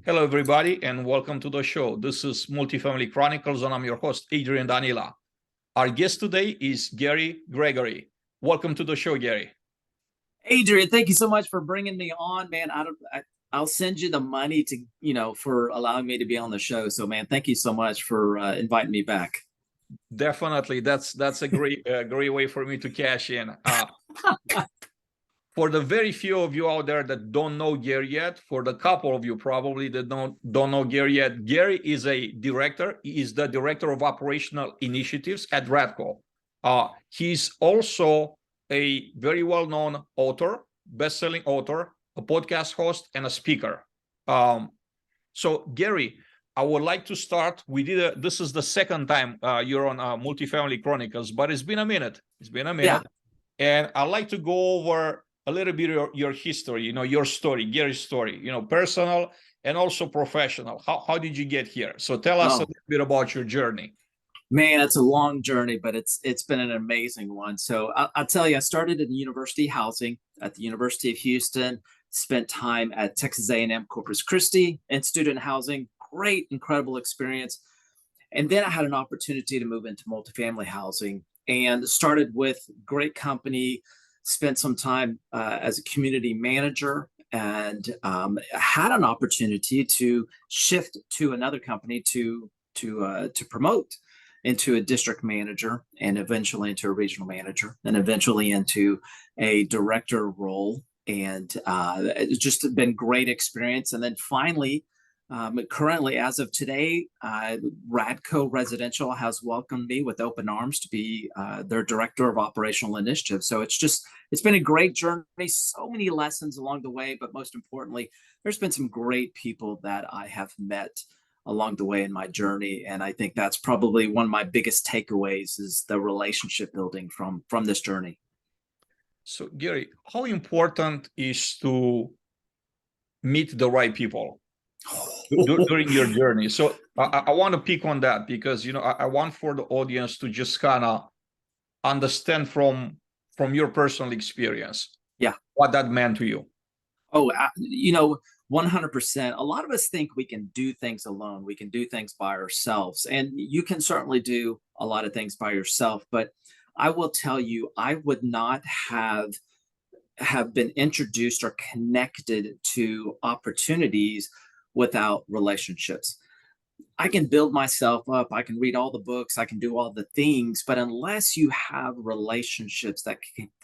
Hello, everybody, and welcome to the show. This is Multifamily Chronicles, and I'm your host, Adrian Danila. Our guest today is Gregory. Welcome to the show, Gary. Adrian, thank you so much for bringing me on, man. I'll send you the money for allowing me to be on the show. So, man, thank you so much for inviting me back. Definitely, that's a great way for me to cash in. For the very few of you out there that don't know Gary yet, for the couple of you probably that don't know Gary yet, Gary is a director. He is the director of operational initiatives at Radco. He's also a very well-known author, best-selling author, a podcast host, and a speaker. So Gary, I would like to start. This is the second time you're on Multifamily Chronicles, but it's been a minute. Yeah. And I'd like to go over a little bit of your history, your story, Gary's story, personal and also professional. How did you get here? So tell us a little bit about your journey. Man, it's a long journey, but it's been an amazing one. So I'll tell you, I started in university housing at the University of Houston, spent time at Texas A&M Corpus Christi in student housing. Great, incredible experience. And then I had an opportunity to move into multifamily housing and started with great company, spent some time as a community manager, and had an opportunity to shift to another company to promote into a district manager, and eventually into a regional manager, and eventually into a director role. And it's just been great experience. And then finally, currently, as of today, Radco Residential has welcomed me with open arms to be their director of operational initiatives. So it's been a great journey, so many lessons along the way, but most importantly, there's been some great people that I have met along the way in my journey. And I think that's probably one of my biggest takeaways, is the relationship building from this journey. So Gary, how important is to meet the right people during your journey? So I want to pick on that because I want for the audience to just kind of understand from your personal experience, what that meant to you. 100%. A lot of us think we can do things alone. We can do things by ourselves, and you can certainly do a lot of things by yourself. But I will tell you, I would not have been introduced or connected to opportunities without relationships. I can build myself up, I can read all the books, I can do all the things, but unless you have relationships that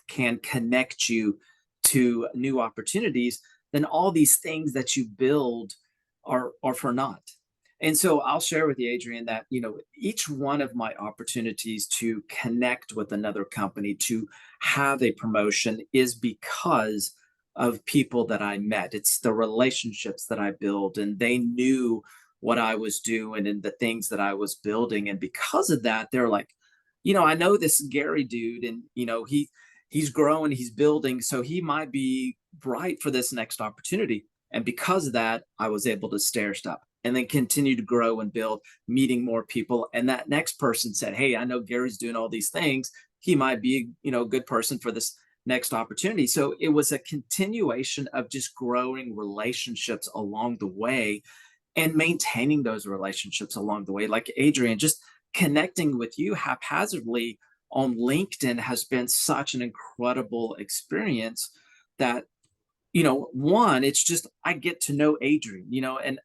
can connect you to new opportunities, then all these things that you build are for naught. And so I'll share with you, Adrian, that each one of my opportunities to connect with another company, to have a promotion, is because of people that I met. It's the relationships that I build, and they knew what I was doing and the things that I was building. And because of that, they're like, I know this Gary dude, and he's growing, he's building, so he might be right for this next opportunity. And because of that, I was able to stair step and then continue to grow and build, meeting more people. And that next person said, hey, I know Gary's doing all these things. He might be, a good person for this next opportunity. So it was a continuation of just growing relationships along the way and maintaining those relationships along the way. Like Adrian, just connecting with you haphazardly on LinkedIn has been such an incredible experience that, one, it's just, I get to know Adrian,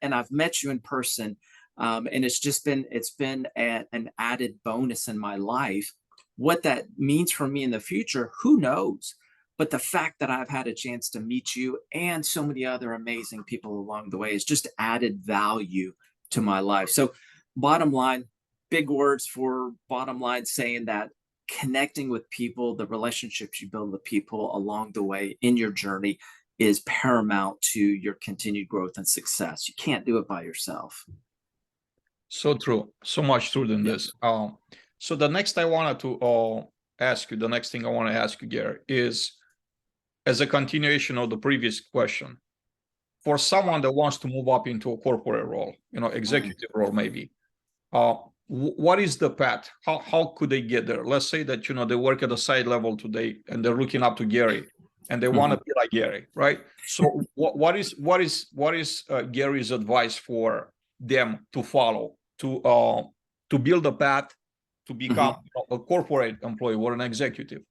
and I've met you in person. And it's been an added bonus in my life. What that means for me in the future, who knows? But the fact that I've had a chance to meet you and so many other amazing people along the way is just added value to my life. So bottom line, big words for bottom line, saying that connecting with people, the relationships you build with people along the way in your journey, is paramount to your continued growth and success. You can't do it by yourself. So true. So much truth in this. So the next thing I want to ask you, Gary, is, as a continuation of the previous question, for someone that wants to move up into a corporate role, executive role maybe, what is the path? How could they get there? Let's say that, they work at a side level today and they're looking up to Gary. and they want to be like Gary, right? So what is Gary's advice for them to follow to build a path to become a corporate employee or an executive?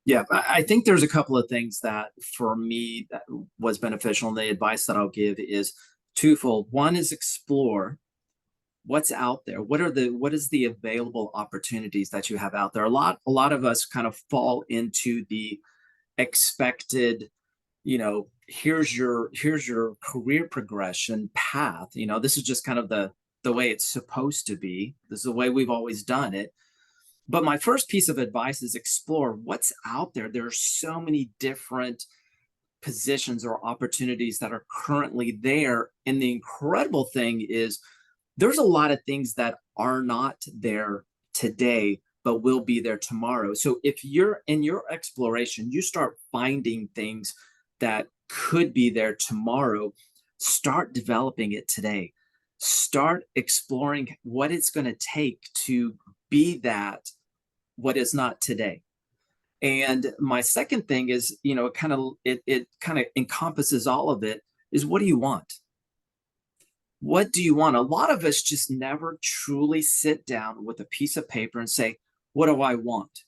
Yeah, I think there's a couple of things that for me that was beneficial, and the advice that I'll give is twofold. One is explore what's out there. What is the available opportunities that you have out there? A lot of us kind of fall into the expected, here's your career progression path. This is just kind of the way it's supposed to be. This is the way we've always done it. But my first piece of advice is explore what's out there. There are so many different positions or opportunities that are currently there. And the incredible thing is there's a lot of things that are not there today, but will be there tomorrow. So if you're in your exploration, you start finding things that could be there tomorrow, start developing it today. Start exploring what it's going to take to be that what is not today. And my second thing is, it kind of encompasses all of it, is what do you want? What do you want? A lot of us just never truly sit down with a piece of paper and say, what do I want?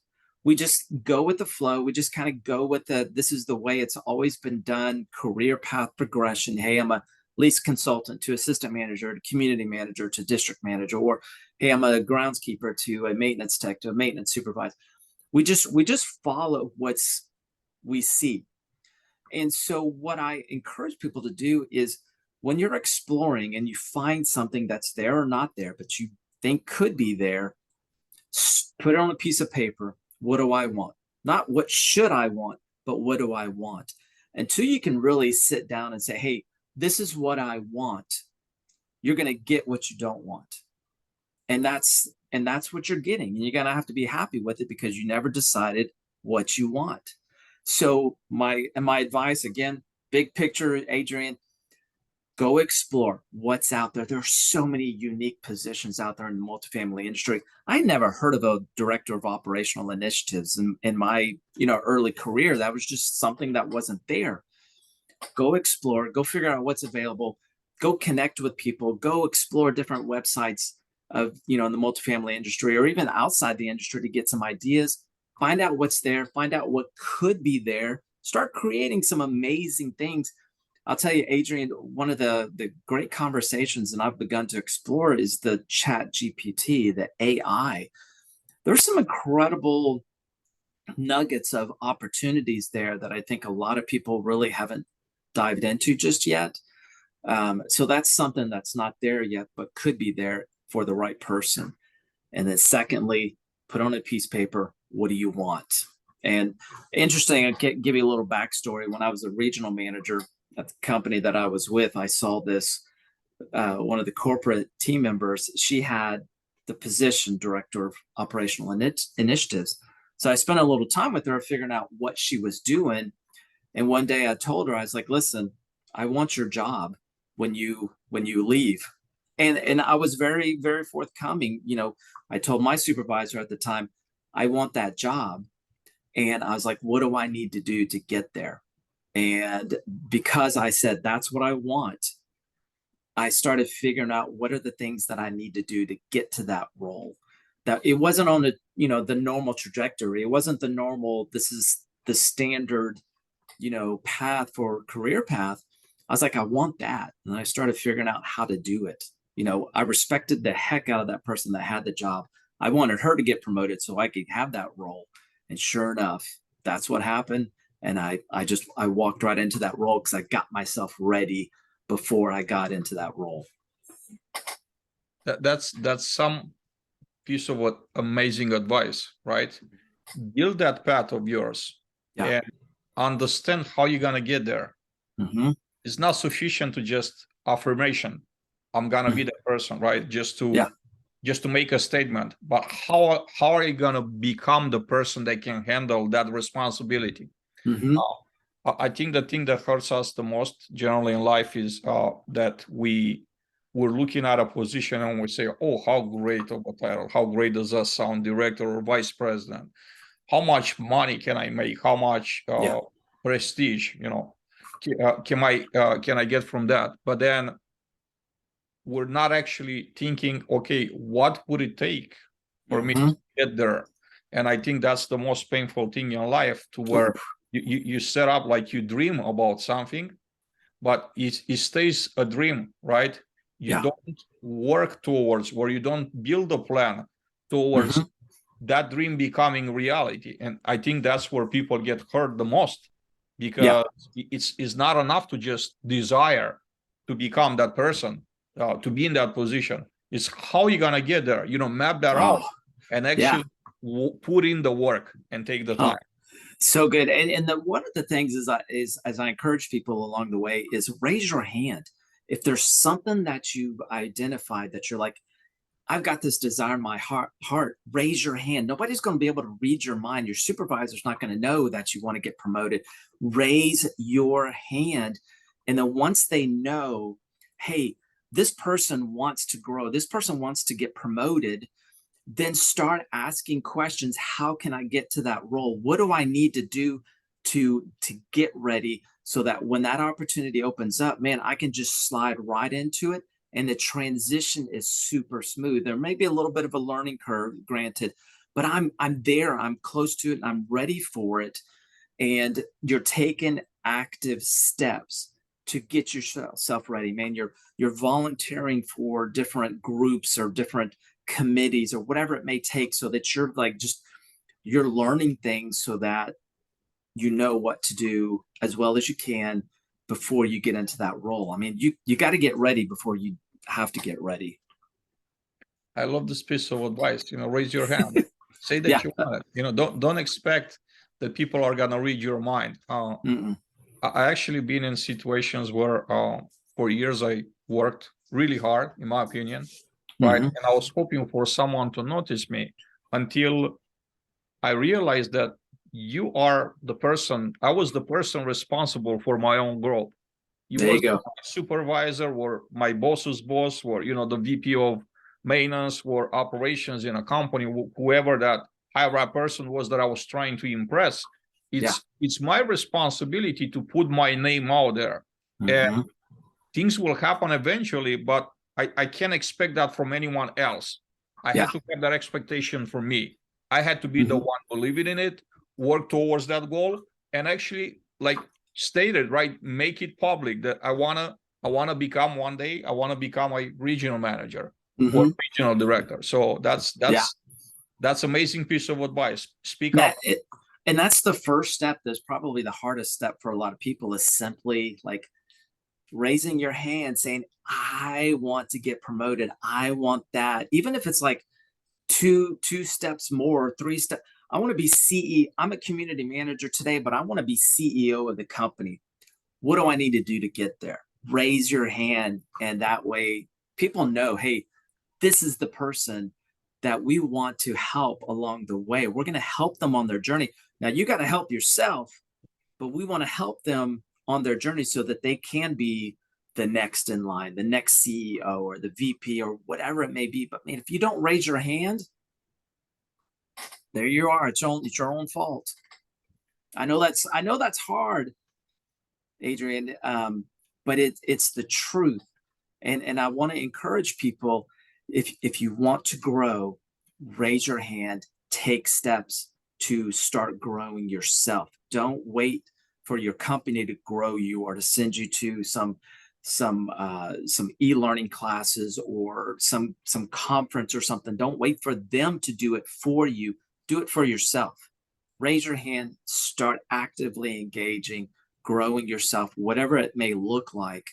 We just go with the flow. We just kind of go with this is the way it's always been done, career path progression. Hey, I'm a lease consultant to assistant manager to community manager to district manager, or hey, I'm a groundskeeper to a maintenance tech to a maintenance supervisor. We just follow we see. And so what I encourage people to do is when you're exploring and you find something that's there or not there, but you think could be there, put it on a piece of paper. What do I want? Not what should I want, but what do I want? Until you can really sit down and say, hey, this is what I want, you're going to get what you don't want. And that's what you're getting. And you're going to have to be happy with it because you never decided what you want. So my advice, again, big picture, Adrian, go explore what's out there. There are so many unique positions out there in the multifamily industry. I never heard of a director of operational initiatives in my early career. That was just something that wasn't there. Go explore, go figure out what's available, go connect with people, go explore different websites of, in the multifamily industry or even outside the industry to get some ideas, find out what's there, find out what could be there, start creating some amazing things. I'll tell you, Adrian, one of the great conversations and I've begun to explore is the Chat GPT, the AI. There's some incredible nuggets of opportunities there that I think a lot of people really haven't dived into just yet. So that's something that's not there yet, but could be there for the right person. And then secondly, put on a piece of paper, what do you want? And interesting, I can give you a little backstory. When I was a regional manager at the company that I was with, I saw this, one of the corporate team members, she had the position director of operational initiatives. So I spent a little time with her figuring out what she was doing. And one day I told her, I was like, listen, I want your job when you leave. And I was very, very forthcoming. I told my supervisor at the time, I want that job. And I was like, what do I need to do to get there? And because I said, that's what I want, I started figuring out what are the things that I need to do to get to that role. That it wasn't on the normal trajectory. It wasn't the normal, this is the standard, path for career path. I was like, I want that. And I started figuring out how to do it. I respected the heck out of that person that had the job. I wanted her to get promoted so I could have that role. And sure enough, that's what happened. And I walked right into that role because I got myself ready before I got into that role. That's some piece of what amazing advice, right? Build that path of yours and understand how you're gonna get there. Mm-hmm. It's not sufficient to just affirmation. I'm gonna be that person, right? Just to make a statement. But how are you gonna become the person that can handle that responsibility? Mm-hmm. I think the thing that hurts us the most generally in life is that we're looking at a position and we say, oh, how great of a title, how great does that sound, director or vice president? How much money can I make? How much prestige, can I get from that? But then we're not actually thinking, okay, what would it take for me to get there? And I think that's the most painful thing in life, to where you set up, like, you dream about something, but it stays a dream, right? You Yeah. don't work towards, or you don't build a plan towards that dream becoming reality. And I think that's where people get hurt the most, Yeah. because it's not enough to just desire to become that person, to be in that position. It's how you're gonna get there. Map that out Oh, and yeah. actually put in the work and take the Oh, time. so good. And one of the things is as I encourage people along the way is raise your hand. If there's something that you've identified that you're like, I've got this desire in my heart, raise your hand. Nobody's going to be able to read your mind. Your supervisor's not going to know that you want to get promoted. Raise your hand. And then once they know, hey, this person wants to grow, this person wants to get promoted, then start asking questions. How can I get to that role? What do I need to do to get ready, so that when that opportunity opens up, man, I can just slide right into it, and the transition is super smooth. There may be a little bit of a learning curve, granted, but I'm there, I'm close to it, and I'm ready for it. And you're taking active steps to get yourself ready, man. You're volunteering for different groups or different committees or whatever it may take, so that you're like, just you're learning things so that you know what to do as well as you can before you get into that role. I mean, you got to get ready before you have to get ready. I love this piece of advice. Raise your hand, say that Yeah. you want it. Don't expect that people are gonna read your mind. Mm-mm. I actually been in situations where, for years, I worked really hard, in my opinion, right? Mm-hmm. And I was hoping for someone to notice me, until I realized that I was the person responsible for my own growth. It There you was go. my supervisor, or my boss's boss, or the VP of maintenance or operations in a company, whoever that higher up person was that I was trying to impress. Yeah. It's my responsibility to put my name out there, and Mm-hmm. things will happen eventually. But I can't expect that from anyone else. I Yeah. had to have that expectation for me. I had to be the Mm-hmm. one believing in it, work towards that goal, and actually, like, stated, right, make it public that I wanna become, one day I want to become a regional manager or Mm-hmm. regional director. So Yeah. that's amazing piece of advice. Speak up. That it, and that's the first step. That's probably the hardest step for a lot of people, is simply like raising your hand saying, I want to get promoted. I want that. Even if it's like two steps more, three steps. I want to be CEO. I'm a community manager today, but I want to be CEO of the company. What do I need to do to get there? Raise your hand. And that way people know, hey, this is the person that we want to help along the way. We're going to help them on their journey. Now, you got to help yourself, but we want to help them on their journey so that they can be the next in line, the next CEO or the VP or whatever it may be. But man, if you don't raise your hand, there you are. It's your own fault. I know that's hard, Adrian. But it's the truth. And I want to encourage people, if you want to grow, raise your hand, take steps to start growing yourself. Don't wait for your company to grow you or to send you to some e-learning classes or some conference or something. Don't wait for them to do it for you. Do it for yourself. Raise your hand, start actively engaging, growing yourself, whatever it may look like.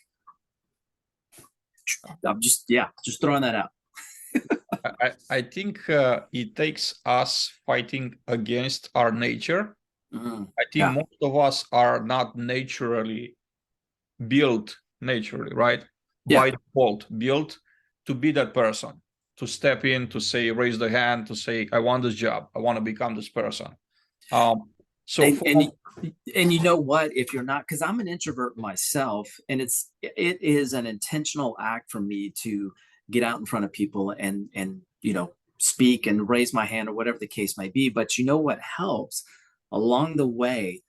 I'm just throwing that out. I think it takes us fighting against our nature. I think Yeah, most of us are not built naturally, right? yeah. By default, built to be that person, to step in, to say, raise the hand, to say, I want this job, I want to become this person. Um, so And from and you know what? If you're not, because I'm an introvert myself, and it is an intentional act for me to get out in front of people and speak and raise my hand or whatever the case may be. But you know what helps along the way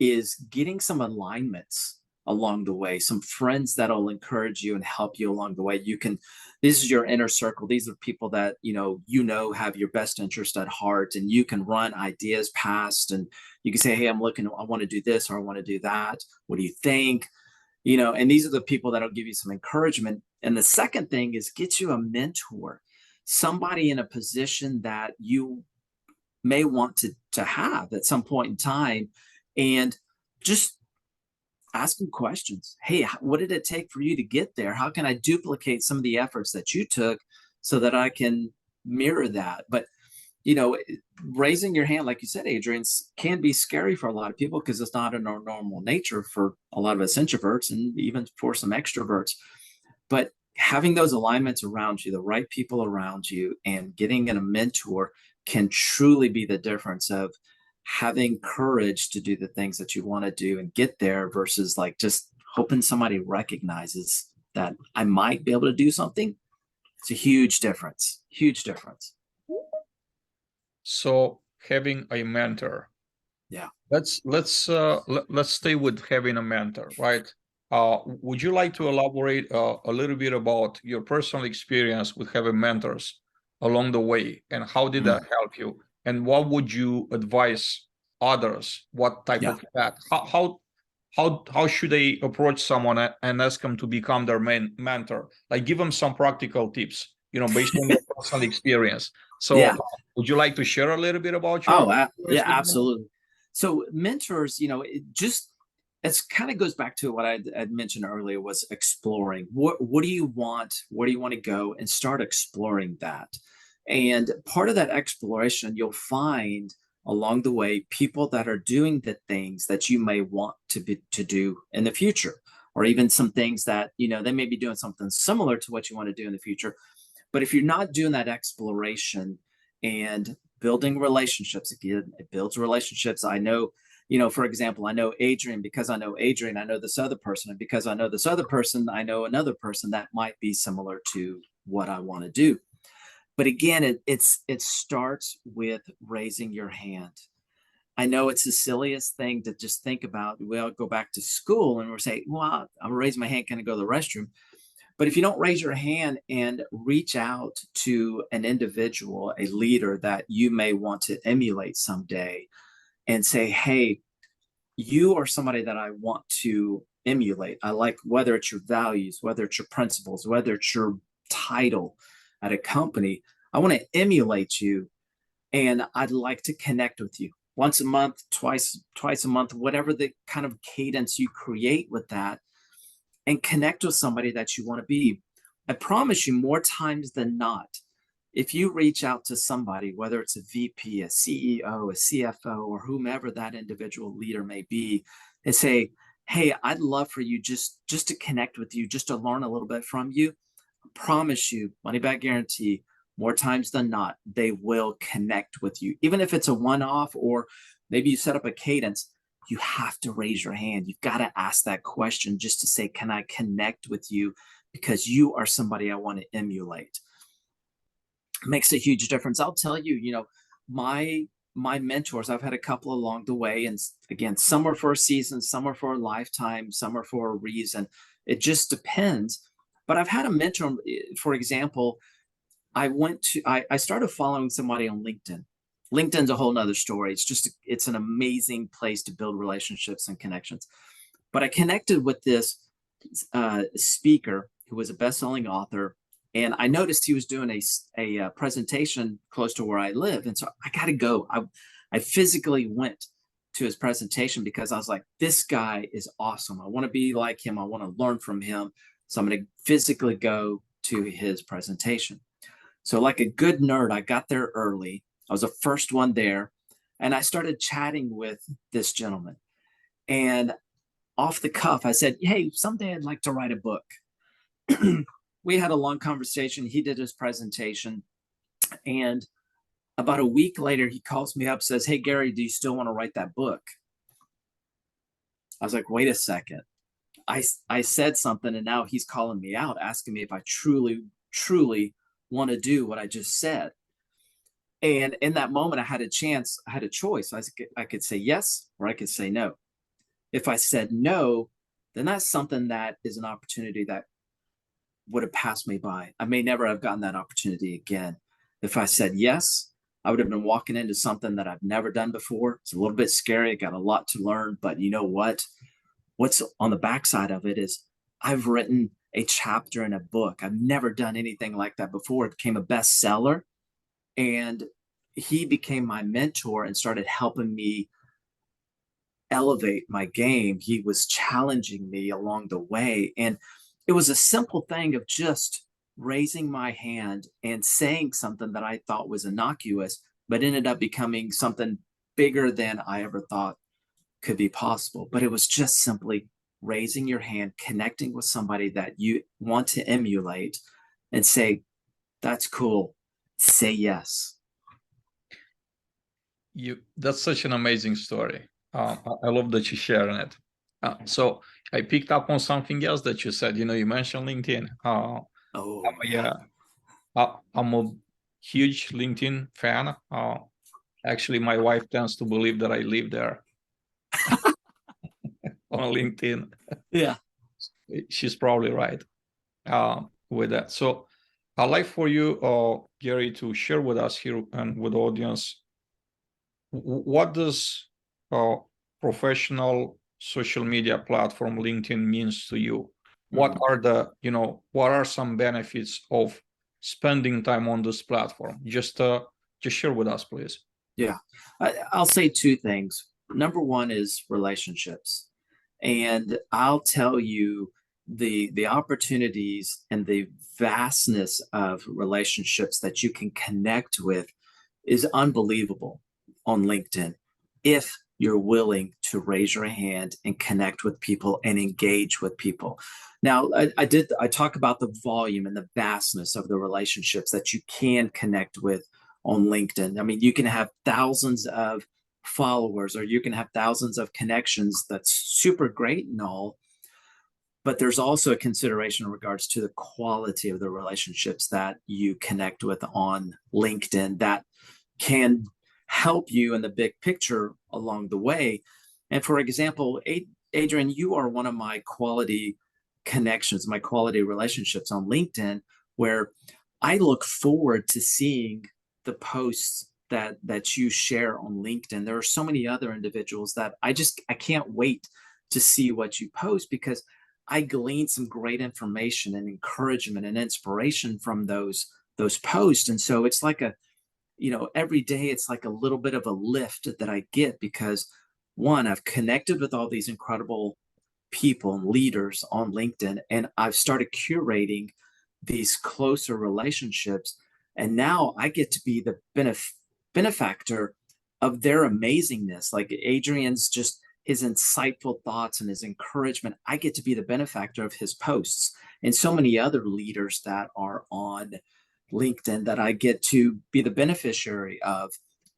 is getting some alignments along the way, some friends that'll encourage you and help you along the way. This is your inner circle. These are people that, have your best interest at heart, and you can run ideas past, and you can say, hey, I want to do this, or I want to do that. What do you think? And these are the people that'll give you some encouragement. And the second thing is get you a mentor, somebody in a position that you may want to have at some point in time, and just ask them questions. Hey, what did it take for you to get there? How can I duplicate some of the efforts that you took so that I can mirror that? But raising your hand, like you said, Adrian, can be scary for a lot of people because it's not in our normal nature for a lot of us introverts, and even for some extroverts. But having those alignments around you, the right people around you, and getting in a mentor can truly be the difference of having courage to do the things that you want to do and get there, versus like just hoping somebody recognizes that I might be able to do something. It's a huge difference. Huge difference. So having a mentor. Yeah. Let's stay with having a mentor, right? Would you like to elaborate a little bit about your personal experience with having mentors along the way, and how did that help you? And what would you advise others? What type of that? How should they approach someone and ask them to become their mentor? Like, give them some practical tips, based on your personal experience. So, would you like to share a little bit about your experience with them? Absolutely. So mentors, it kind of goes back to what I'd mentioned earlier, was exploring. What do you want? Where do you want to go? And start exploring that. And part of that exploration, you'll find along the way people that are doing the things that you may want to do in the future, or even some things that, they may be doing something similar to what you want to do in the future. But if you're not doing that exploration and building relationships, again, it builds relationships. I know, for example, I know Adrian. Because I know Adrian, I know this other person. And because I know this other person, I know another person that might be similar to what I want to do. But again, it starts with raising your hand. I know it's the silliest thing to just think about. We'll go back to school and we're saying, well, I'm raising my hand, can I go to the restroom? But if you don't raise your hand and reach out to an individual, a leader that you may want to emulate someday, and say, hey, you are somebody that I want to emulate. I like, whether it's your values, whether it's your principles, whether it's your title at a company, I want to emulate you, and I'd like to connect with you once a month, twice a month, whatever the kind of cadence you create with that, and connect with somebody that you want to be. I promise you, more times than not, if you reach out to somebody, whether it's a VP, a CEO, a CFO, or whomever that individual leader may be, and say, hey, I'd love for you just to connect with you, just to learn a little bit from you, I promise you, money back guarantee, more times than not, they will connect with you. Even if it's a one-off, or maybe you set up a cadence, you have to raise your hand. You've got to ask that question just to say, can I connect with you? Because you are somebody I want to emulate. It makes a huge difference. I'll tell you, my mentors, I've had a couple along the way. And again, some are for a season, some are for a lifetime, some are for a reason. It just depends. But I've had a mentor, for example, I started following somebody on LinkedIn. LinkedIn's a whole nother story. It's an amazing place to build relationships and connections. But I connected with this speaker who was a best-selling author, and I noticed he was doing a presentation close to where I live, and so I got to go. I physically went to his presentation because I was like, this guy is awesome. I want to be like him. I want to learn from him. So I'm going to physically go to his presentation. So like a good nerd, I got there early. I was the first one there, and I started chatting with this gentleman. And off the cuff, I said, hey, someday I'd like to write a book. We had a long conversation. He did his presentation. And about a week later, he calls me up, says, hey, Gary, do you still want to write that book? I was like, wait a second. I said something, and now he's calling me out, asking me if I truly want to do what I just said. And in that moment, I had a choice. I could say yes, or I could say no. If I said no, then that's something that is an opportunity that would have passed me by. I may never have gotten that opportunity again. If I said yes, I would have been walking into something that I've never done before. It's a little bit scary. I got a lot to learn, but you know what? What's on the backside of it is I've written a chapter in a book. I've never done anything like that before. It became a bestseller, and he became my mentor and started helping me elevate my game. He was challenging me along the way. And it was a simple thing of just raising my hand and saying something that I thought was innocuous, but ended up becoming something bigger than I ever thought could be possible. But it was just simply raising your hand, connecting with somebody that you want to emulate, and say, that's cool. Say yes. That's such an amazing story. I love that you're sharing it. So I picked up on something else that you said. You mentioned LinkedIn. Oh, Yeah, I'm a huge LinkedIn fan. Actually, my wife tends to believe that I live there on LinkedIn. yeah. She's probably right with that. So I'd like for you, Gary, to share with us here and with the audience, what does professional social media platform LinkedIn means to you? What are what are some benefits of spending time on this platform? Just share with us, please. Yeah. I'll say two things. Number one is relationships. And I'll tell you, the opportunities and the vastness of relationships that you can connect with is unbelievable on LinkedIn if you're willing to raise your hand and connect with people and engage with people. Now, I talk about the volume and the vastness of the relationships that you can connect with on LinkedIn. I mean, you can have thousands of followers, or you can have thousands of connections. That's super great and all, but there's also a consideration in regards to the quality of the relationships that you connect with on LinkedIn that can help you in the big picture along the way. And for example, Adrian, you are one of my quality connections, my quality relationships on LinkedIn, where I look forward to seeing the posts that you share on LinkedIn. There are so many other individuals that I can't wait to see what you post, because I glean some great information and encouragement and inspiration from those posts. And so it's like every day it's like a little bit of a lift that I get, because one, I've connected with all these incredible people and leaders on LinkedIn, and I've started curating these closer relationships. And now I get to be the benefactor of their amazingness. Like Adrian's, just his insightful thoughts and his encouragement, I get to be the benefactor of his posts, and so many other leaders that are on LinkedIn that I get to be the beneficiary of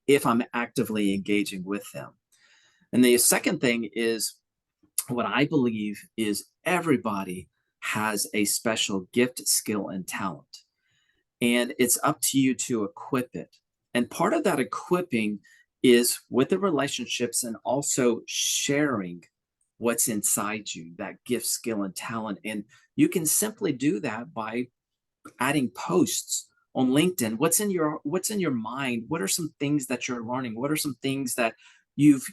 if I'm actively engaging with them. And the second thing is, what I believe is everybody has a special gift, skill, and talent. And it's up to you to equip it. And part of that equipping is with the relationships and also sharing what's inside you, that gift, skill, and talent. And you can simply do that by adding posts on LinkedIn. What's in your mind? What are some things that you're learning? What are some things that you've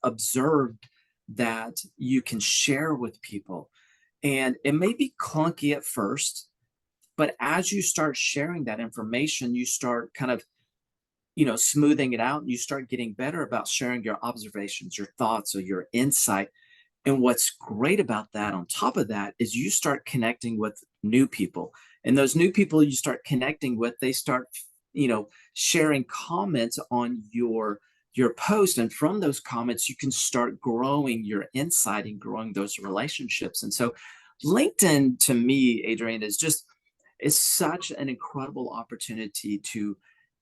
observed that you can share with people? And it may be clunky at first, but as you start sharing that information, you start kind of smoothing it out, and you start getting better about sharing your observations, your thoughts, or your insight. And what's great about that, on top of that, is you start connecting with new people. And those new people you start connecting with, they start, sharing comments on your post. And from those comments, you can start growing your insight and growing those relationships. And so LinkedIn, to me, Adrian, is such an incredible opportunity to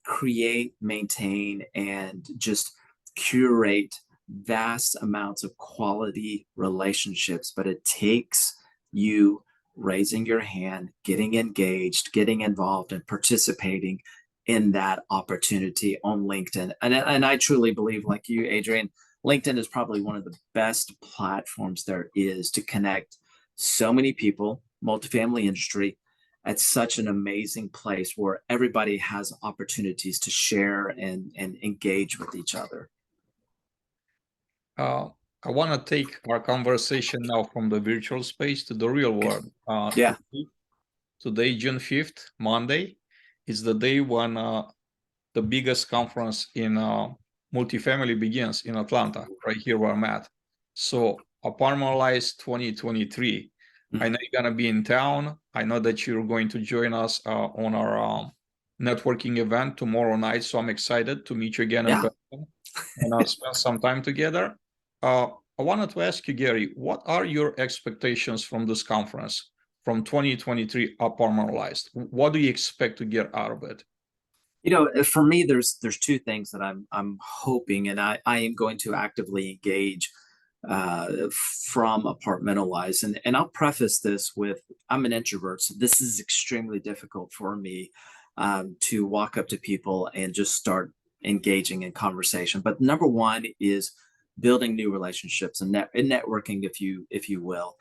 create, maintain, and just curate vast amounts of quality relationships. But it takes you raising your hand, getting engaged, getting involved, and participating in that opportunity on LinkedIn. And I truly believe, like you, Adrian, LinkedIn is probably one of the best platforms there is to connect so many people, multifamily industry, at such an amazing place where everybody has opportunities to share and engage with each other. Uh, I want to take our conversation now from the virtual space to the real world. Yeah. Today, June 5th, Monday, is the day when the biggest conference in multifamily begins in Atlanta, right here where I'm at. So, Apartmentalize 2023. I know you're going to be in town. I know that you're going to join us on our networking event tomorrow night. So, I'm excited to meet you again in person and spend some time together. I wanted to ask you, Gary, what are your expectations from this conference, from 2023 Apartmentalized? What do you expect to get out of it? For me, there's two things that I'm hoping, and I am going to actively engage from Apartmentalize. And I'll preface this with, I'm an introvert, so this is extremely difficult for me to walk up to people and just start engaging in conversation. But number one is building new relationships and networking, if you will,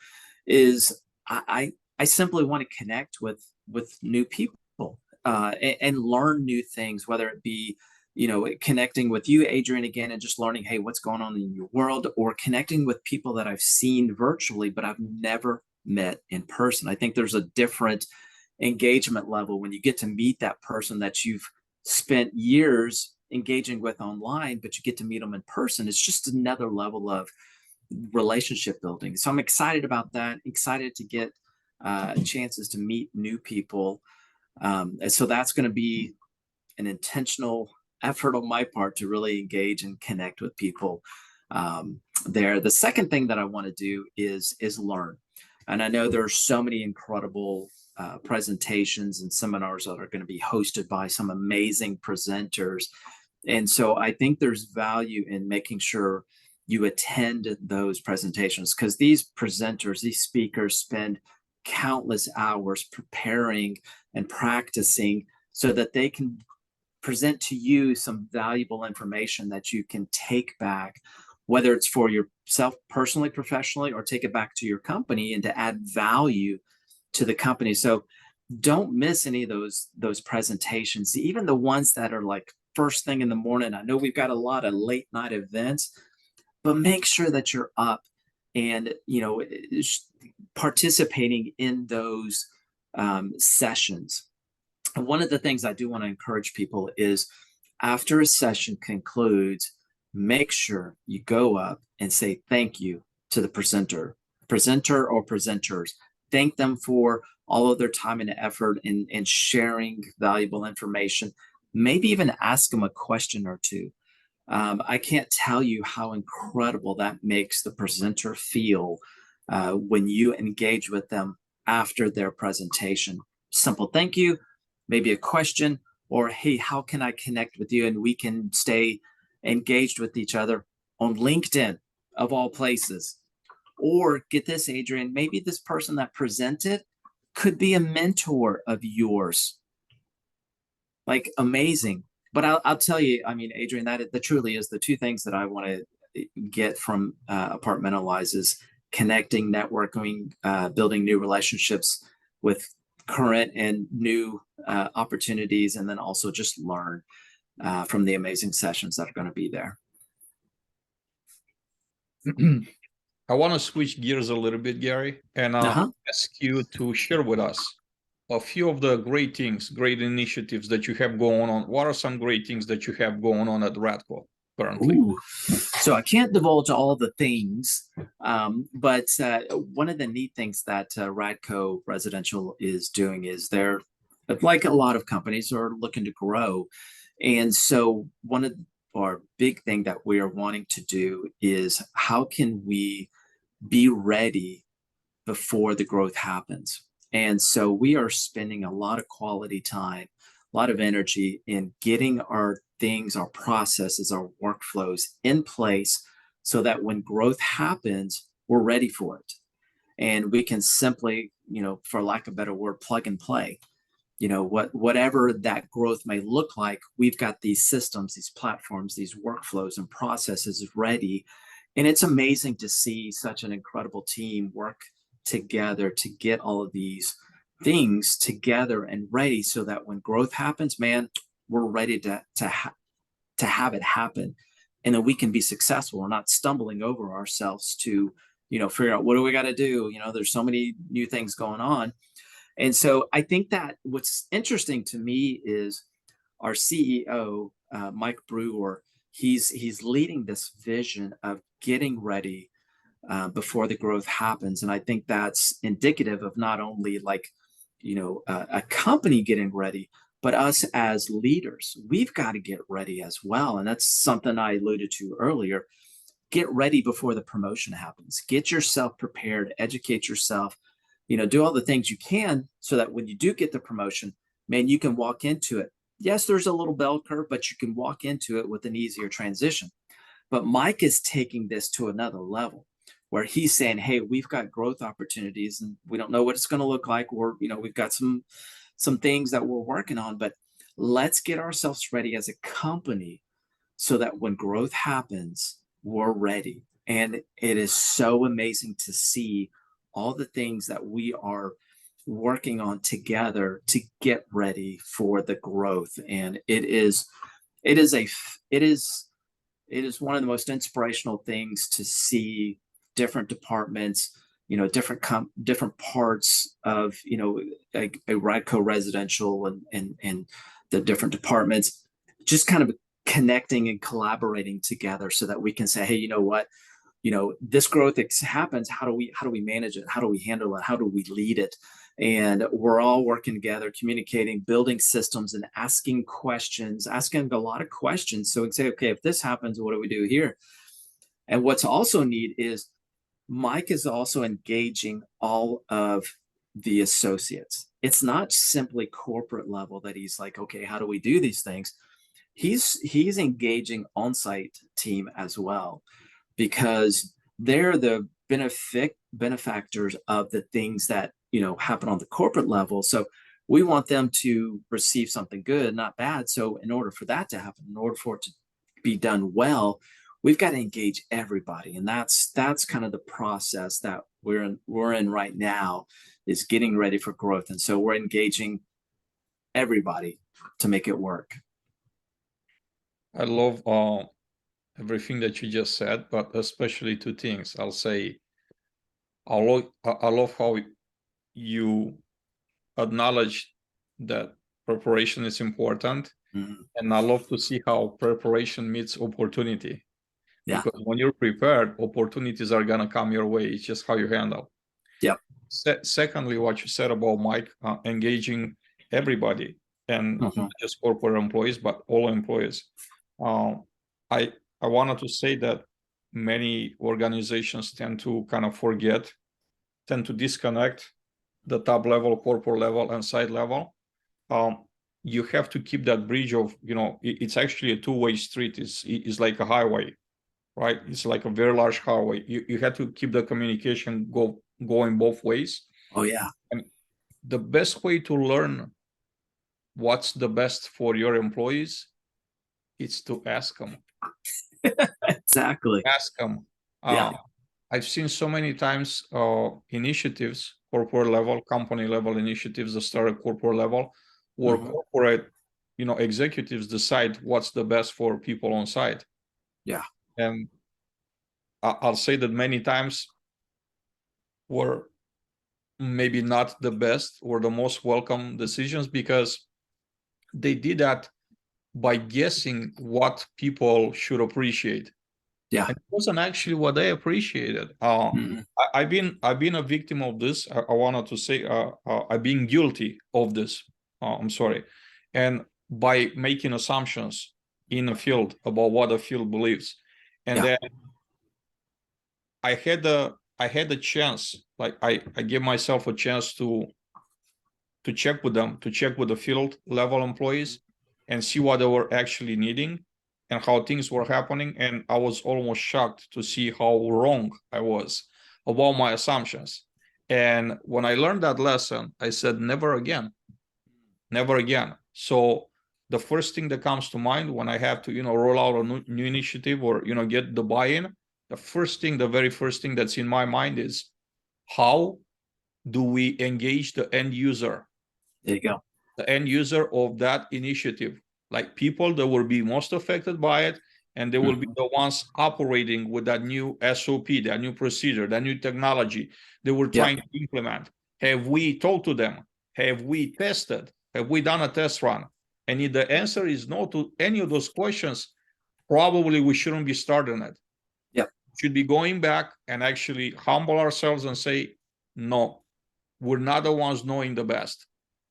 is I simply want to connect with new people and learn new things, whether it be connecting with you, Adrian, again, and just learning, hey, what's going on in your world, or connecting with people that I've seen virtually but I've never met in person. I think there's a different engagement level when you get to meet that person that you've spent years engaging with online, but you get to meet them in person. It's just another level of relationship building. So I'm excited about that, excited to get chances to meet new people. And so that's going to be an intentional effort on my part to really engage and connect with people there. The second thing that I want to do is learn. And I know there are so many incredible presentations and seminars that are going to be hosted by some amazing presenters. And so I think there's value in making sure you attend those presentations, because these presenters, these speakers spend countless hours preparing and practicing so that they can present to you some valuable information that you can take back, whether it's for yourself personally, professionally, or take it back to your company and to add value to the company. So don't miss any of those presentations, even the ones that are like first thing in the morning. I know we've got a lot of late night events, but make sure that you're up and participating in those sessions. And one of the things I do want to encourage people is, after a session concludes, make sure you go up and say thank you to the presenter or presenters. Thank them for all of their time and effort in sharing valuable information. Maybe even ask them a question or two. I can't tell you how incredible that makes the presenter feel when you engage with them after their presentation. Simple thank you, maybe a question, or hey, how can I connect with you? And we can stay engaged with each other on LinkedIn, of all places. Or get this, Adrian, maybe this person that presented could be a mentor of yours. Like, amazing. But I'll tell you, I mean, Adrian, that truly is the two things that I want to get from Apartmentalize is connecting, networking, building new relationships with current and new opportunities, and then also just learn from the amazing sessions that are going to be there. I want to switch gears a little bit, Gary, and ask you to share with us a few of the great things, great initiatives that you have going on. What are some great things that you have going on at Radco currently? Ooh. So I can't divulge all the things, but one of the neat things that Radco Residential is doing is they're, like a lot of companies, are looking to grow. And so one of our big thing that we are wanting to do is, how can we be ready before the growth happens? And so we are spending a lot of quality time, a lot of energy in getting our things, our processes, our workflows in place so that when growth happens, we're ready for it. And we can simply, for lack of a better word, plug and play. whatever that growth may look like, we've got these systems, these platforms, these workflows and processes ready. And it's amazing to see such an incredible team work together to get all of these things together and ready so that when growth happens, man, we're ready to have it happen, and then we can be successful. We're not stumbling over ourselves to figure out what do we got to do. There's so many new things going on. And so I think that what's interesting to me is our CEO, Mike Brewer. He's leading this vision of getting ready before the growth happens, and I think that's indicative of not only like a company getting ready, but us as leaders. We've got to get ready as well, and that's something I alluded to earlier. Get ready before the promotion happens. Get yourself prepared. Educate yourself. Do all the things you can so that when you do get the promotion, man, you can walk into it. Yes, there's a little bell curve, but you can walk into it with an easier transition. But Mike is taking this to another level where he's saying, hey, we've got growth opportunities and we don't know what it's going to look like. We've got some things that we're working on, but let's get ourselves ready as a company so that when growth happens, we're ready. And it is so amazing to see all the things that we are working on together to get ready for the growth. And it is one of the most inspirational things to see different departments, different parts of a Radco residential and the different departments just kind of connecting and collaborating together so that we can say, hey, you know what, this growth happens. How do we manage it? How do we handle it? How do we lead it? And we're all working together, communicating, building systems, and asking a lot of questions. So we say, okay, if this happens, what do we do here? And what's also neat is Mike is also engaging all of the associates. It's not simply corporate level that he's like, okay, how do we do these things? He's engaging on-site team as well, because they're the benefactors of the things that happen on the corporate level. So we want them to receive something good, not bad. So in order for that to happen, in order for it to be done well, we've got to engage everybody. And that's kind of the process that we're in right now, is getting ready for growth. And so we're engaging everybody to make it work. I love everything that you just said, but especially two things. I'll say, I love how you acknowledge that preparation is important. Mm-hmm. And I love to see how preparation meets opportunity. Yeah. Because when you're prepared, opportunities are going to come your way. It's just how you handle. Yep. Secondly, what you said about Mike engaging everybody, and not just corporate employees, but all employees. I wanted to say that many organizations tend to disconnect the top level, corporate level, and site level. You have to keep that bridge of, it's actually a two-way street. It's like a highway, right? It's like a very large highway. You have to keep the communication going both ways. Oh, yeah. And the best way to learn what's the best for your employees is to ask them. Exactly. Ask them. Yeah. I've seen so many times initiatives, corporate level, company level initiatives that start at corporate level, where corporate, executives decide what's the best for people on site. Yeah. And I'll say that many times were maybe not the best or the most welcome decisions, because they did that by guessing what people should appreciate. Yeah. And it wasn't actually what they appreciated. I've been a victim of this. I wanted to say I've been guilty of this. I'm sorry. And by making assumptions in a field about what a field believes. And then I had a chance, like I gave myself a chance to check with them, to check with the field level employees and see what they were actually needing and how things were happening. And I was almost shocked to see how wrong I was about my assumptions. And when I learned that lesson, I said, never again. never again. So the first thing that comes to mind when I have to, roll out a new initiative or, get the buy-in, the very first thing that's in my mind is, how do we engage the end user? There you go. The end user of that initiative, like people that will be most affected by it, and they will be the ones operating with that new SOP, that new procedure, that new technology they were trying to implement. Have we talked to them? Have we tested? Have we done a test run? And if the answer is no to any of those questions, probably we shouldn't be starting it. Yep. Should be going back and actually humble ourselves and say, no, we're not the ones knowing the best.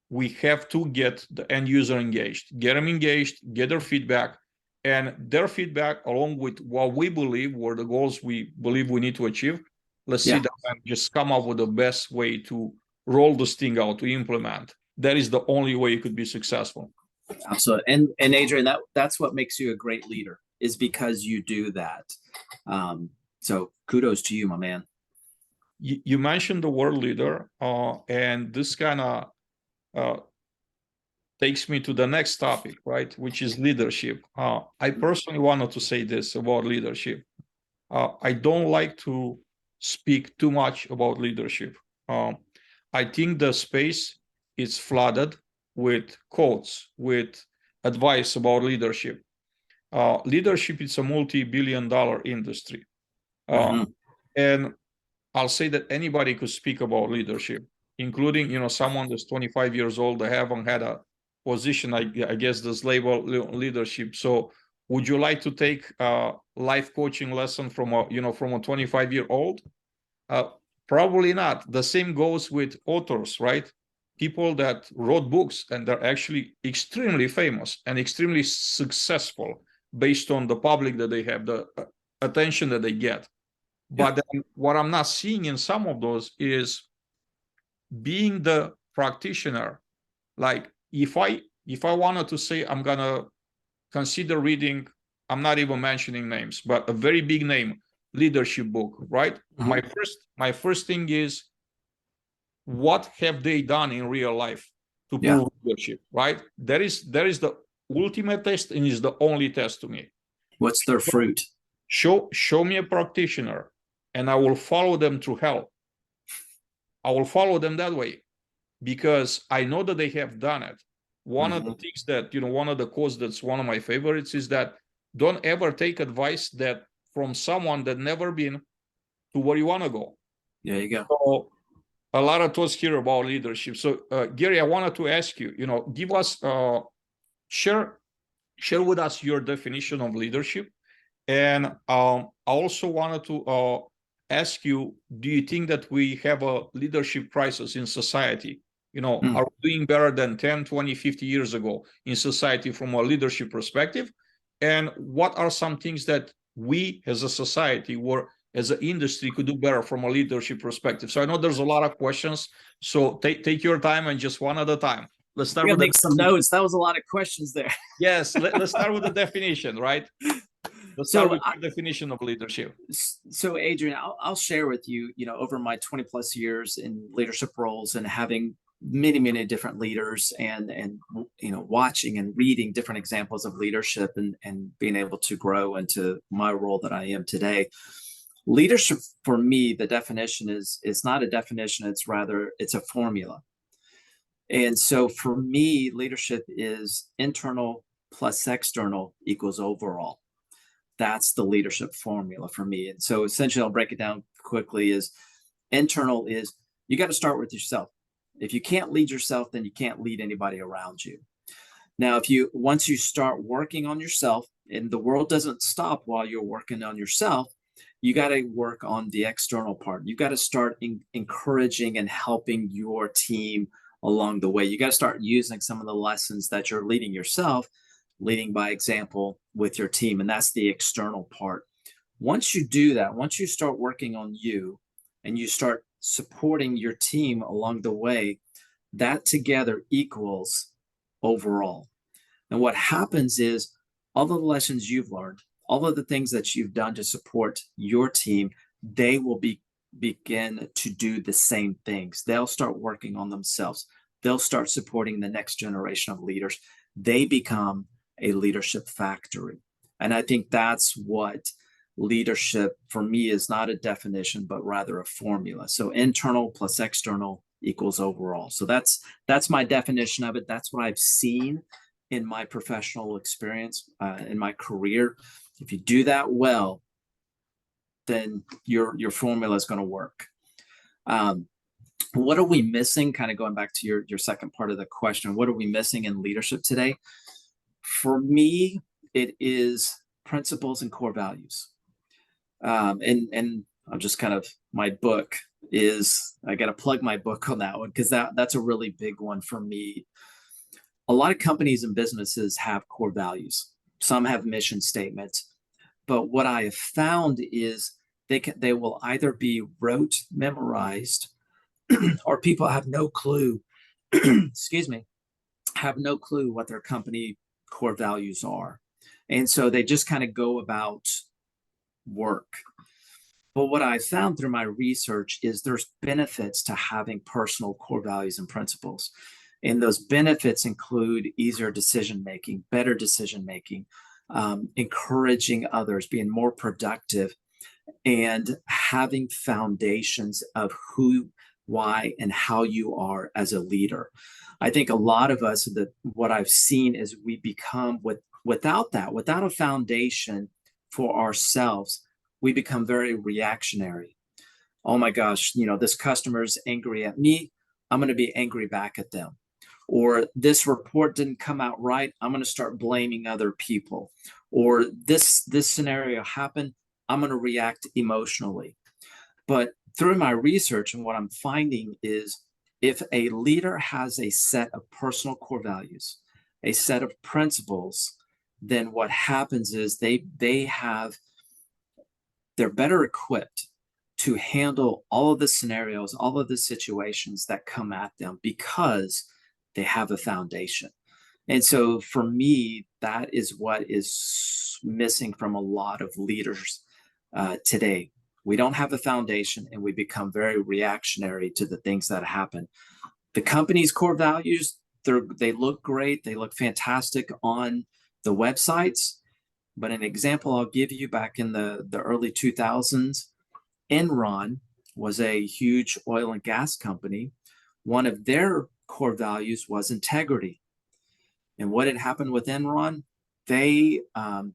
We have to get the end user engaged, get them engaged, get their feedback, and their feedback along with what we believe were the goals we believe we need to achieve. Let's sit down and just come up with the best way to roll this thing out, to implement. That is the only way you could be successful. Absolutely. And Adrian, that's what makes you a great leader, is because you do that. So kudos to you, my man. You mentioned the word leader, and this kind of takes me to the next topic, right, which is leadership. I personally wanted to say this about leadership. I don't like to speak too much about leadership. I think the space is flooded with quotes, with advice about leadership. Leadership is a multi-billion-dollar industry. And I'll say that anybody could speak about leadership, including, someone that's 25 years old that haven't had a position, I guess, this label leadership. So would you like to take a life coaching lesson from a 25-year-old? Probably not. The same goes with authors, right? People that wrote books and they're actually extremely famous and extremely successful based on the public that they have, the attention that they get. But then what I'm not seeing in some of those is being the practitioner. Like if I wanted to say I'm gonna consider reading, I'm not even mentioning names, but a very big name leadership book, right? My first thing is, what have they done in real life to prove leadership, right? That is the ultimate test and is the only test to me. What's their fruit? Show me a practitioner and I will follow them through hell. I will follow them that way because I know that they have done it. One of the things that, one of the quotes that's one of my favorites is that don't ever take advice that from someone that never been to where you want to go. There you go. So a lot of thoughts here about leadership. So Gary, I wanted to ask you, give us, share with us your definition of leadership. And I also wanted to ask you, do you think that we have a leadership crisis in society? Are we doing better than 10, 20, 50 years ago in society from a leadership perspective? And what are some things that we as a society or as an industry could do better from a leadership perspective? So I know there's a lot of questions. So take your time and just one at a time. Let's start with make some notes. That was a lot of questions there. Yes, let's start with the definition, right? Let's start with the definition of leadership. So Adrian, I'll share with you, over my 20 plus years in leadership roles and having many different leaders and watching and reading different examples of leadership and being able to grow into my role that I am today. Leadership for me, the definition is not a definition, it's a formula. And so for me, leadership is internal plus external equals overall. That's the leadership formula for me. And so essentially, I'll break it down quickly, is internal is you got to start with yourself. If you can't lead yourself, then you can't lead anybody around you. Now, once you start working on yourself, and the world doesn't stop while you're working on yourself, you got to work on the external part. You got to start encouraging and helping your team along the way. You got to start using some of the lessons that you're leading yourself, leading by example with your team. And that's the external part. Once you do that, once you start working on you and you start supporting your team along the way, that together equals overall. And what happens is all of the lessons you've learned, all of the things that you've done to support your team, they will begin to do the same things. They'll start working on themselves. they'll start supporting the next generation of leaders. They become a leadership factory. And I think that's what leadership for me is, not a definition, but rather a formula. So internal plus external equals overall. So that's my definition of it. That's what I've seen in my professional experience, in my career. If you do that well, then your formula is going to work. What are we missing? Kind of going back to your second part of the question, what are we missing in leadership today? For me, it is principles and core values. And I'm just kind of, my book is, I got to plug my book on that one, because that's a really big one for me. A lot of companies and businesses have core values. Some have mission statements, but what I have found is they will either be rote memorized, or people have no clue, excuse me, have no clue what their company core values are. And so they just kind of go about work. But what I found through my research is there's benefits to having personal core values and principles. And those benefits include easier decision-making, better decision-making, encouraging others, being more productive, and having foundations of who, why, and how you are as a leader. I think a lot of us, what I've seen is we become, without a foundation for ourselves, we become very reactionary. Oh my gosh, this customer's angry at me, I'm going to be angry back at them. Or this report didn't come out right, I'm going to start blaming other people. Or this scenario happened, I'm going to react emotionally. But through my research, and what I'm finding is, if a leader has a set of personal core values, a set of principles, then what happens is they're better equipped to handle all of the scenarios, all of the situations that come at them, because they have a foundation. And so for me, that is what is missing from a lot of leaders today. We don't have a foundation, and we become very reactionary to the things that happen. The company's core values, they look great. They look fantastic on the websites. But an example I'll give you, back in the early 2000s, Enron was a huge oil and gas company. One of their core values was integrity. And what had happened with Enron? They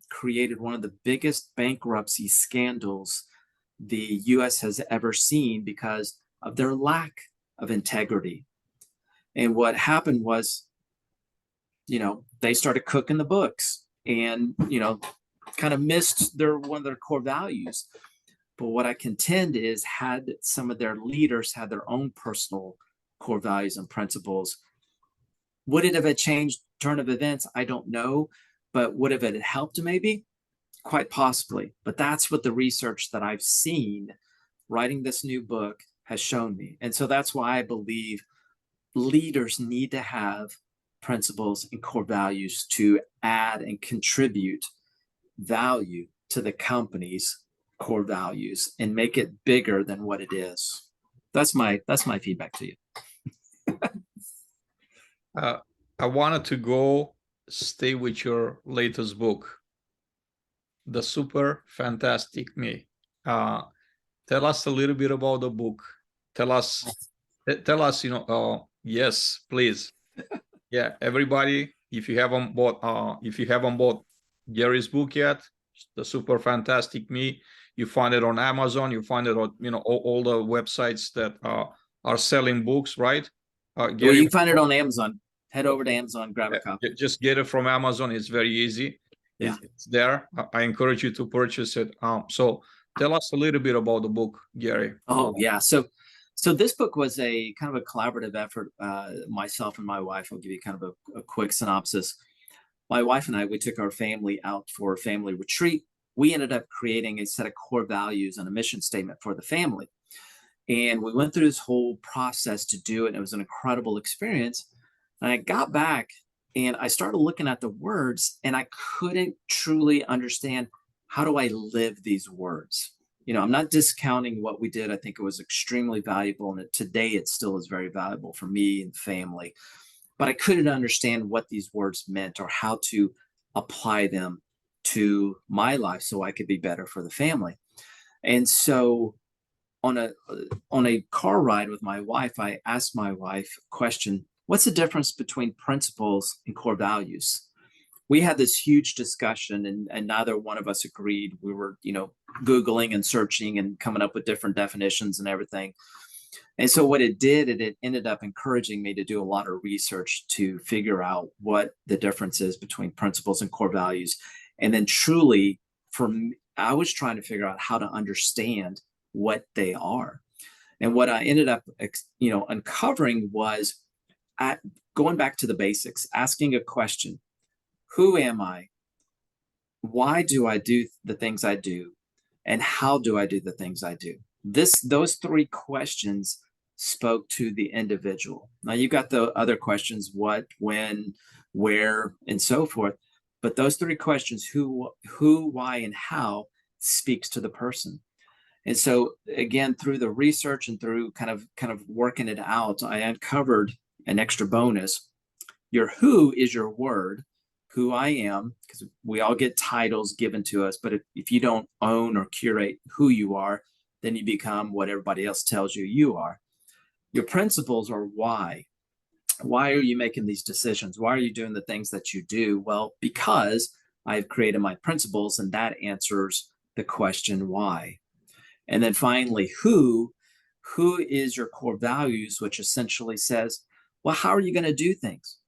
created one of the biggest bankruptcy scandals the US has ever seen because of their lack of integrity. And what happened was, they started cooking the books, and, kind of missed one of their core values. But what I contend is, had some of their leaders had their own personal core values and principles, would it have changed turn of events? I don't know. But would have it helped? Maybe, quite possibly. But that's what the research that I've seen writing this new book has shown me. And so that's why I believe leaders need to have principles and core values to add and contribute value to the company's core values and make it bigger than what it is. That's my feedback to you. I wanted to stay with your latest book, The Super Fantastic Me. Tell us a little bit about the book. Tell us, yes, please. Yeah, everybody, if you haven't bought Gary's book yet, The Super Fantastic Me, you find it on Amazon, you find it on, all the websites that are selling books, right? Gary, well, you can find it on Amazon. Head over to Amazon, grab a copy. Just get it from Amazon. It's very easy. Yeah. It's there. I encourage you to purchase it. So tell us a little bit about the book, Gary. Oh, yeah. So this book was a kind of a collaborative effort. Myself and my wife, I'll give you kind of a quick synopsis. My wife and I, we took our family out for a family retreat. We ended up creating a set of core values and a mission statement for the family. And we went through this whole process to do it. And it was an incredible experience. And I got back and I started looking at the words, and I couldn't truly understand, how do I live these words? I'm not discounting what we did. I think it was extremely valuable. And today it still is very valuable for me and family. But I couldn't understand what these words meant or how to apply them to my life so I could be better for the family. And so on a car ride with my wife, I asked my wife a question: what's the difference between principles and core values? We had this huge discussion, and neither one of us agreed. We were, Googling and searching and coming up with different definitions and everything. And so what it did, it ended up encouraging me to do a lot of research to figure out what the difference is between principles and core values. And then truly, for me, I was trying to figure out how to understand what they are. And what I ended up, uncovering was going back to the basics, asking a question: who am I? Why do I do the things I do? And how do I do the things I do? Those three questions spoke to the individual. Now you got the other questions: what, when, where, and so forth. But those three questions, who, why, and how, speaks to the person. And so again, through the research and through kind of working it out, I uncovered an extra bonus. Your who is your word, who I am, because we all get titles given to us. But if you don't own or curate who you are, then you become what everybody else tells you you are. Your principles are why. Why are you making these decisions? Why are you doing the things that you do? Well, because I've created my principles, and that answers the question why. And then finally, who is your core values, which essentially says, well, how are you going to do things?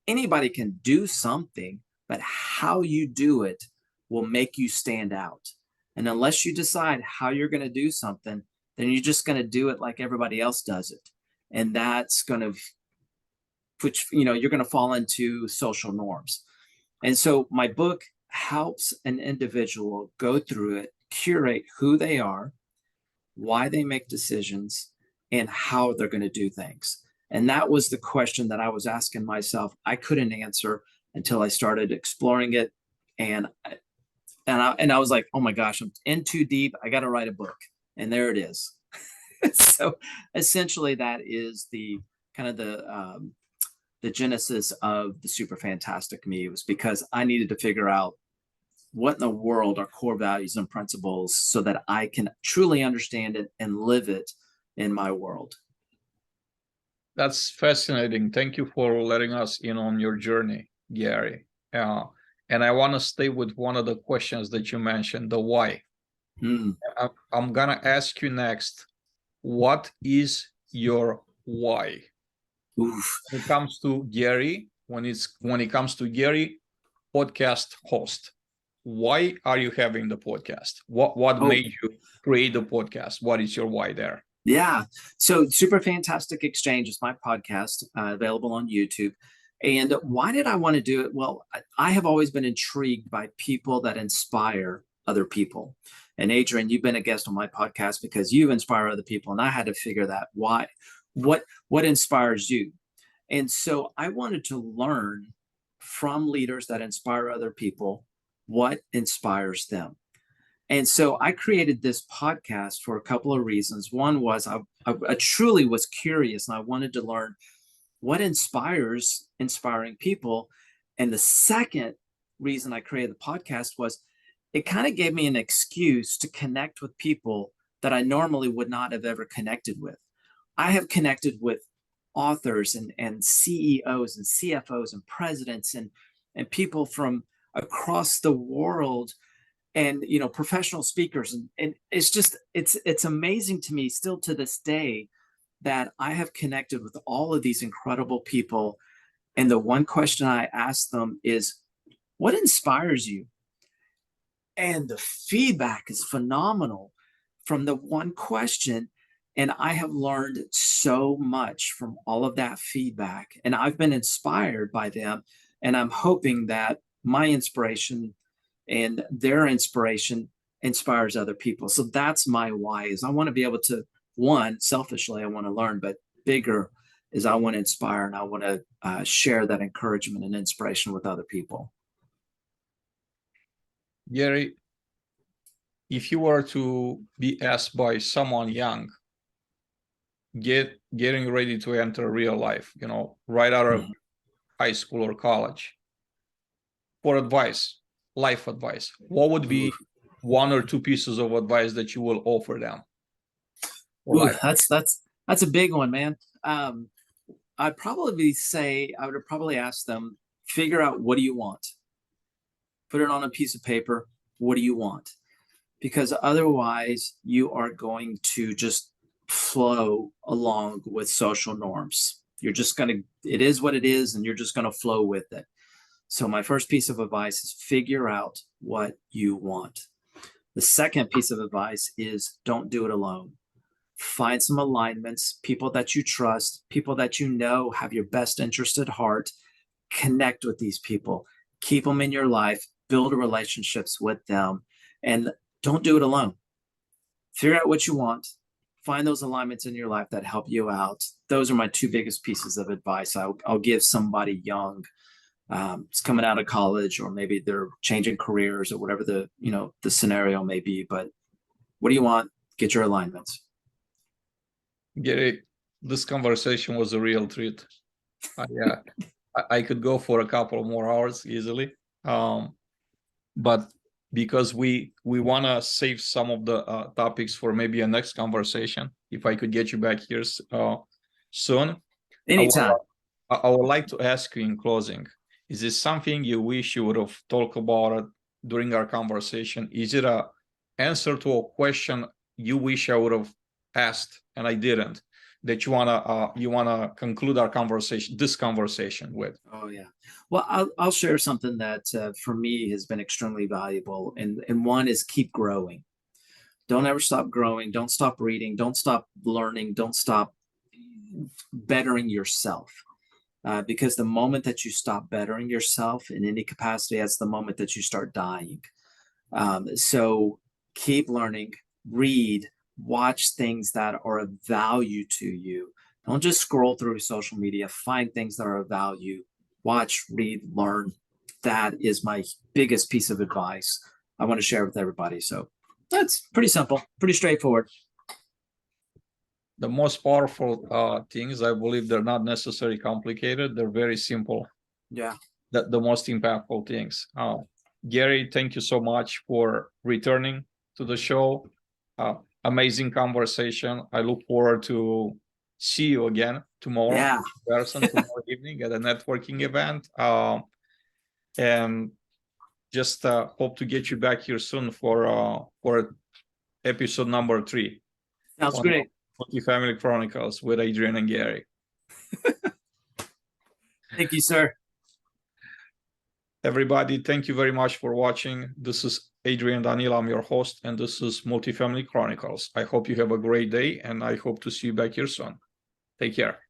Anybody can do something, but how you do it will make you stand out. And unless you decide how you're going to do something, then you're just going to do it like everybody else does it. And that's going to put, you're going to fall into social norms. And so my book helps an individual go through it, curate who they are, why they make decisions, and how they're going to do things. And that was the question that I was asking myself. I couldn't answer until I started exploring it. And I was like, oh my gosh, I'm in too deep. I got to write a book. And there it is. So essentially that is the kind of the genesis of the Super Fantastic Me. It was because I needed to figure out what in the world are core values and principles so that I can truly understand it and live it in my world. That's fascinating. Thank you for letting us in on your journey, Gary. And I want to stay with one of the questions that you mentioned, the why. I'm going to ask you next, what is your why? Oof. When it comes to Gary, when it comes to Gary, podcast host, why are you having the podcast? What made you create the podcast? What is your why there? Yeah. So Super Fantastic Exchange is my podcast, available on YouTube. And why did I want to do it? Well, I have always been intrigued by people that inspire other people. And Adrian, you've been a guest on my podcast because you inspire other people. And I had to figure that why, what inspires you? And so I wanted to learn from leaders that inspire other people what inspires them. And so I created this podcast for a couple of reasons. One was I truly was curious, and I wanted to learn what inspires inspiring people. And the second reason I created the podcast was it kind of gave me an excuse to connect with people that I normally would not have ever connected with. I have connected with authors and CEOs and CFOs and presidents and people from across the world, and professional speakers, and it's just it's amazing to me still to this day that I have connected with all of these incredible people, and the one question I ask them is, what inspires you? And the feedback is phenomenal from the one question, and I have learned so much from all of that feedback, and I've been inspired by them, and I'm hoping that my inspiration and their inspiration inspires other people. So that's my why, is I want to be able to, one, selfishly, I want to learn, but bigger is I want to inspire, and I want to share that encouragement and inspiration with other people. Gary, if you were to be asked by someone young, getting ready to enter real life, right out of high school or college, for advice, life advice, what would be one or two pieces of advice that you will offer them? Ooh, that's a big one, man. I'd probably say I would probably ask them, figure out what do you want? Put it on a piece of paper. What do you want? Because otherwise you are going to just flow along with social norms. You're just going to, it is what it is, and you're just going to flow with it. So my first piece of advice is figure out what you want. The second piece of advice is don't do it alone. Find some alignments, people that you trust, people that you know have your best interest at heart. Connect with these people, keep them in your life, build relationships with them, and don't do it alone. Figure out what you want, find those alignments in your life that help you out. Those are my two biggest pieces of advice I'll give somebody young. It's coming out of college, or maybe they're changing careers, or whatever the scenario may be. But what do you want? Get your alignments. Gary, this conversation was a real treat. I could go for a couple more hours easily, but because we want to save some of the topics for maybe a next conversation, if I could get you back here soon. Anytime. I would like to ask you in closing, is this something you wish you would have talked about during our conversation? Is it a answer to a question you wish I would have asked and I didn't, that you wanna conclude our this conversation with? Oh yeah. Well, I'll share something that for me has been extremely valuable, and one is keep growing. Don't ever stop growing. Don't stop reading. Don't stop learning. Don't stop bettering yourself. Because the moment that you stop bettering yourself in any capacity, that's the moment that you start dying. So keep learning, read, watch things that are of value to you. Don't just scroll through social media. Find things that are of value. Watch, read, learn. That is my biggest piece of advice I want to share with everybody. So that's pretty simple, pretty straightforward. The most powerful things, I believe, they're not necessarily complicated. They're very simple. Yeah. The most impactful things. Gary, thank you so much for returning to the show. Amazing conversation. I look forward to see you again tomorrow. Yeah. In person tomorrow evening at a networking event. And just hope to get you back here soon for episode number 3. Sounds great. Multifamily Chronicles with Adrian and Gary. Thank you, sir. Everybody, thank you very much for watching. This is Adrian Danila, I'm your host, and this is Multifamily Chronicles. I hope you have a great day, and I hope to see you back here soon. Take care.